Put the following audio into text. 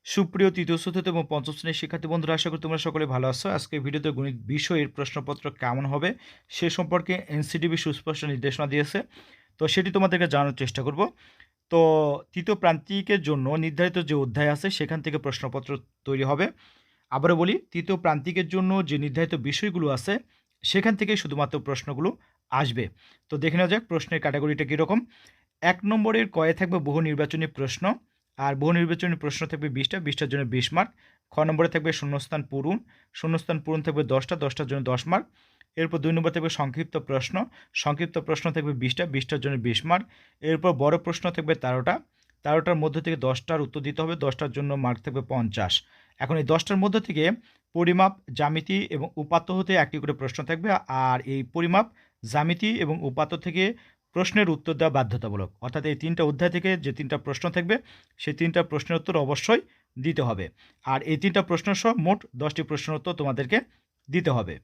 সুপ্রিয় তৃতীয়, চতুর্থ এবং পঞ্চম শ্রেণীর শিক্ষার্থী বন্ধুরা, আশা করি তোমরা সকলে ভালো আছো। আজকে ভিডিওতে গণিত বিষয়ের প্রশ্নপত্র কেমন হবে সে সম্পর্কে এনসিটিবি সুস্পষ্ট নির্দেশনা দিয়েছে, তো সেটি তোমাদেরকে জানানোর চেষ্টা করব। তো তৃতীয় প্রান্তিকের জন্য নির্ধারিত যে অধ্যায় আছে সেখান থেকে প্রশ্নপত্র তৈরি হবে। আবারও বলি, তৃতীয় প্রান্তিকের জন্য যে নির্ধারিত বিষয়গুলো আছে সেখান থেকে শুধুমাত্র প্রশ্নগুলো আসবে। তো দেখে নেওয়া যাক প্রশ্নের ক্যাটাগরিটা কীরকম। ১ নম্বরের কয়ে থাকবে বহু নির্বাচনী প্রশ্ন, আর বহু নির্বাচনী প্রশ্ন থাকবে ২০টা, ২০টার জন্য ২০ মার্ক। খ নম্বরে থাকবে শূন্যস্থান পূরণ, শূন্যস্থান পূরণ থাকবে 10টা, 10টার জন্য 10 মার্ক। এরপর ২ নম্বর থাকবে সংক্ষিপ্ত প্রশ্ন, সংক্ষিপ্ত প্রশ্ন থাকবে 20টা, 20টার জন্য 20 মার্ক। এরপর বড় প্রশ্ন থাকবে 13টা, 13টার মধ্যে থেকে 10টার উত্তর দিতে হবে, 10টার জন্য মার্ক থাকবে 50। এখন এই 10টার মধ্যে থেকে পরিমাপ, জ্যামিতি এবং উপাত্ত হতে একটি করে প্রশ্ন থাকবে, আর এই পরিমাপ, জ্যামিতি এবং উপাত্ত থেকে প্রশ্নের উত্তর দেওয়া বাধ্যতামূলক। অর্থাৎ এই 3টা অধ্যায় থেকে যে 3টা প্রশ্ন থাকবে সেই 3টা প্রশ্নের উত্তর অবশ্যই দিতে হবে। আর এই 3টা প্রশ্ন সহ মোট 10টি প্রশ্নের উত্তর তোমাদেরকে দিতে হবে।